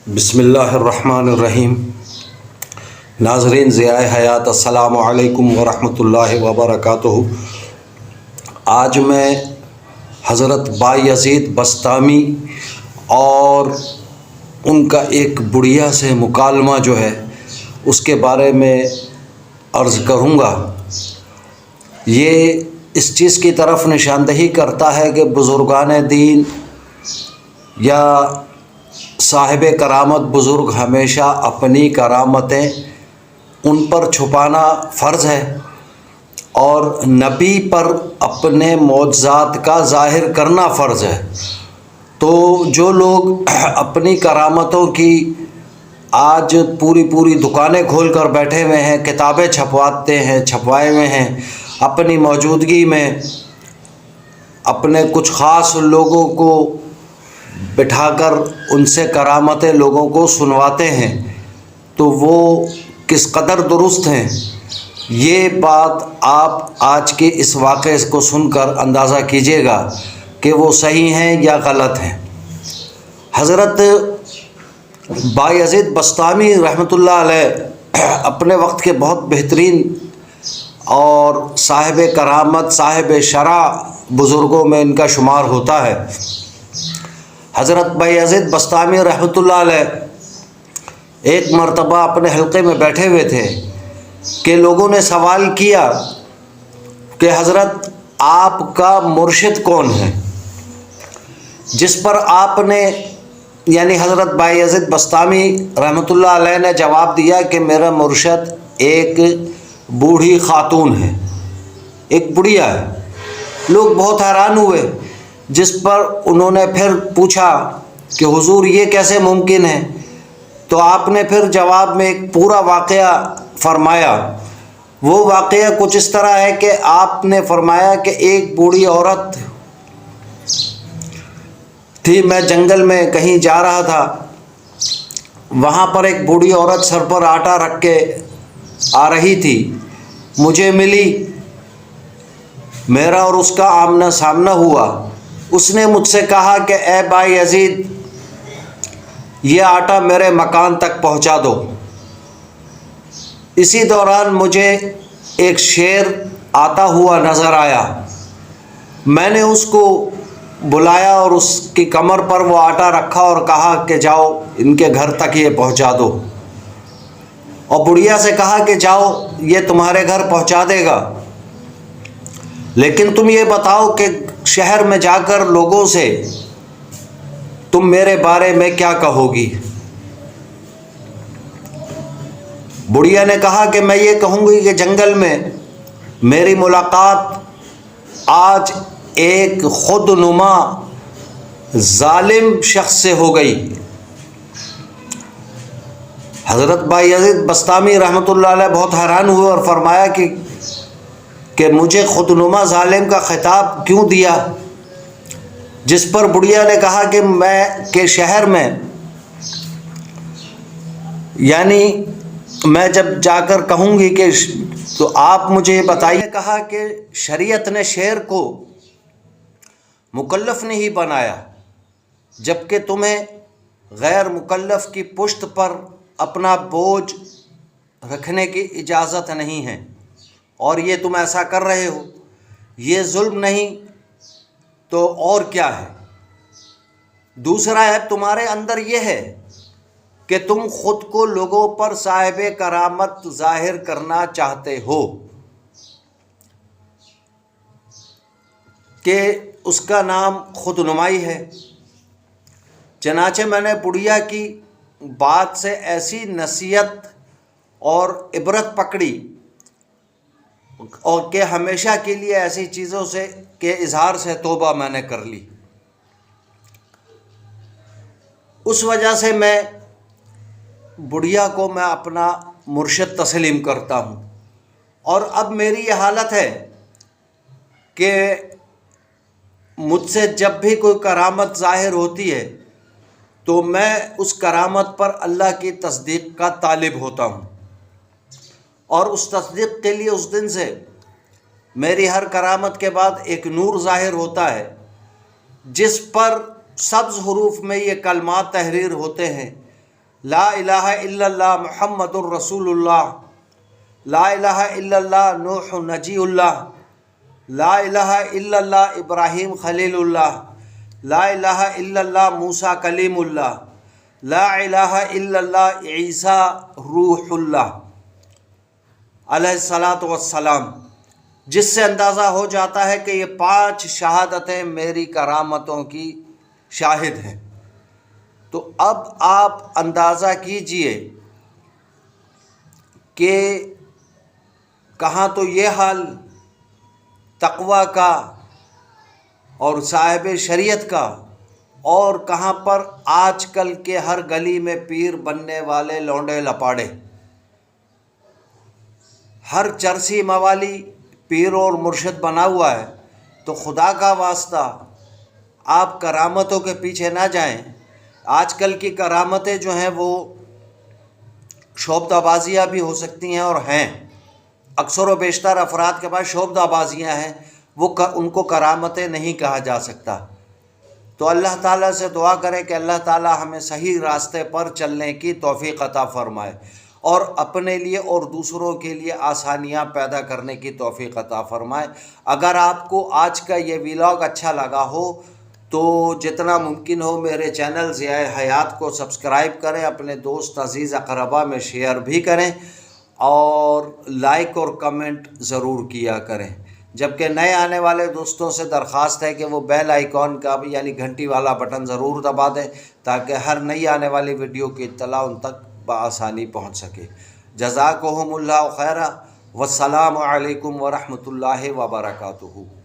بسم اللہ الرحمن الرحیم۔ ناظرین ضیاء حیات، السلام علیکم ورحمۃ اللہ وبرکاتہ۔ آج میں حضرت بایزید بسطامی اور ان کا ایک بڑھیا سے مکالمہ جو ہے اس کے بارے میں عرض کروں گا۔ یہ اس چیز کی طرف نشاندہی کرتا ہے کہ بزرگان دین یا صاحب کرامت بزرگ ہمیشہ اپنی کرامتیں ان پر چھپانا فرض ہے اور نبی پر اپنے معجزات کا ظاہر کرنا فرض ہے۔ تو جو لوگ اپنی کرامتوں کی آج پوری دکانیں کھول کر بیٹھے ہوئے ہیں، کتابیں چھپواتے ہیں، چھپوائے ہوئے ہیں، اپنی موجودگی میں اپنے کچھ خاص لوگوں کو بٹھا کر ان سے کرامتیں لوگوں کو سنواتے ہیں، تو وہ کس قدر درست ہیں، یہ بات آپ آج کے اس واقعے کو سن کر اندازہ کیجئے گا کہ وہ صحیح ہیں یا غلط ہیں۔ حضرت بایزید بسطامی رحمۃ اللہ علیہ اپنے وقت کے بہت بہترین اور صاحب کرامت، صاحب شرع بزرگوں میں ان کا شمار ہوتا ہے۔ حضرت بایزید بسطامی رحمۃ اللہ علیہ ایک مرتبہ اپنے حلقے میں بیٹھے ہوئے تھے کہ لوگوں نے سوال کیا کہ حضرت آپ کا مرشد کون ہے؟ جس پر آپ نے یعنی حضرت بایزید بسطامی رحمۃ اللہ علیہ نے جواب دیا کہ میرا مرشد ایک بوڑھی خاتون ہے، ایک بڑھیا ہے۔ لوگ بہت حیران ہوئے، جس پر انہوں نے پھر پوچھا کہ حضور یہ کیسے ممکن ہے؟ تو آپ نے پھر جواب میں ایک پورا واقعہ فرمایا۔ وہ واقعہ کچھ اس طرح ہے کہ آپ نے فرمایا کہ ایک بوڑھی عورت تھی، میں جنگل میں کہیں جا رہا تھا، وہاں پر ایک بوڑھی عورت سر پر آٹا رکھ کے آ رہی تھی، مجھے ملی، میرا اور اس کا آمنا سامنا ہوا۔ اس نے مجھ سے کہا کہ اے بایزید، یہ آٹا میرے مکان تک پہنچا دو۔ اسی دوران مجھے ایک شیر آتا ہوا نظر آیا، میں نے اس کو بلایا اور اس کی کمر پر وہ آٹا رکھا اور کہا کہ جاؤ ان کے گھر تک یہ پہنچا دو، اور بڑھیا سے کہا کہ جاؤ یہ تمہارے گھر پہنچا دے گا، لیکن تم یہ بتاؤ کہ شہر میں جا کر لوگوں سے تم میرے بارے میں کیا کہو گی؟ بڑھیا نے کہا کہ میں یہ کہوں گی کہ جنگل میں میری ملاقات آج ایک خود نما ظالم شخص سے ہو گئی۔ حضرت بایزید بسطامی رحمۃ اللہ علیہ بہت حیران ہوئے اور فرمایا کہ مجھے خود نما ظالم کا خطاب کیوں دیا؟ جس پر بڑھیا نے کہا کہ شہر میں یعنی میں جب جا کر کہوں گی کہ تو آپ مجھے یہ بتائیے۔ کہا کہ شریعت نے شیر کو مکلف نہیں بنایا، جبکہ تمہیں غیر مکلف کی پشت پر اپنا بوجھ رکھنے کی اجازت نہیں ہے، اور یہ تم ایسا کر رہے ہو، یہ ظلم نہیں تو اور کیا ہے؟ دوسرا عیب تمہارے اندر یہ ہے کہ تم خود کو لوگوں پر صاحب کرامت ظاہر کرنا چاہتے ہو، کہ اس کا نام خود نمائی ہے۔ چنانچہ میں نے بڑھیا کی بات سے ایسی نصیحت اور عبرت پکڑی اور کہ ہمیشہ کے لیے ایسی چیزوں سے کے اظہار سے توبہ میں نے کر لی۔ اس وجہ سے میں بڑھیا کو میں اپنا مرشد تسلیم کرتا ہوں، اور اب میری یہ حالت ہے کہ مجھ سے جب بھی کوئی کرامت ظاہر ہوتی ہے تو میں اس کرامت پر اللہ کی تصدیق کا طالب ہوتا ہوں، اور اس تصدیق کے لیے اس دن سے میری ہر کرامت کے بعد ایک نور ظاہر ہوتا ہے، جس پر سبز حروف میں یہ کلمات تحریر ہوتے ہیں لا الہ الا اللہ محمد الرسول اللہ، لا الہ الا اللہ نوح نجی اللہ، لا الہ الا اللہ ابراہیم خلیل اللہ، لا الہ الا اللہ موسیٰ کلیم اللہ، لا الہ الا اللہ عیسیٰ روح اللہ علیہ الصلاۃ والسلام، جس سے اندازہ ہو جاتا ہے کہ یہ 5 شہادتیں میری کرامتوں کی شاہد ہیں۔ تو اب آپ اندازہ کیجئے کہ کہاں تو یہ حال تقویٰ کا اور صاحب شریعت کا، اور کہاں پر آج کل کے ہر گلی میں پیر بننے والے لونڈے لپاڑے، ہر چرسی موالی پیر اور مرشد بنا ہوا ہے۔ تو خدا کا واسطہ آپ کرامتوں کے پیچھے نہ جائیں۔ آج کل کی کرامتیں جو ہیں وہ شعبدہ بازیاں بھی ہو سکتی ہیں، اور ہیں اکثر و بیشتر افراد کے پاس شعبدہ بازیاں ہیں، وہ ان کو کرامتیں نہیں کہا جا سکتا۔ تو اللہ تعالیٰ سے دعا کریں کہ اللہ تعالیٰ ہمیں صحیح راستے پر چلنے کی توفیق عطا فرمائے، اور اپنے لیے اور دوسروں کے لیے آسانیاں پیدا کرنے کی توفیق عطا فرمائے۔ اگر آپ کو آج کا یہ ویلاگ اچھا لگا ہو تو جتنا ممکن ہو میرے چینل ضیاء حیات کو سبسکرائب کریں، اپنے دوست عزیز اقربا میں شیئر بھی کریں، اور لائک اور کمنٹ ضرور کیا کریں۔ جبکہ نئے آنے والے دوستوں سے درخواست ہے کہ وہ بیل آئیکن کا بھی یعنی گھنٹی والا بٹن ضرور دبا دیں، تاکہ ہر نئی آنے والی ویڈیو کی اطلاع ان تک بآسانی پہنچ سکے۔ جزاکہم اللہ خیرا، والسلام علیکم ورحمۃ اللہ وبرکاتہ۔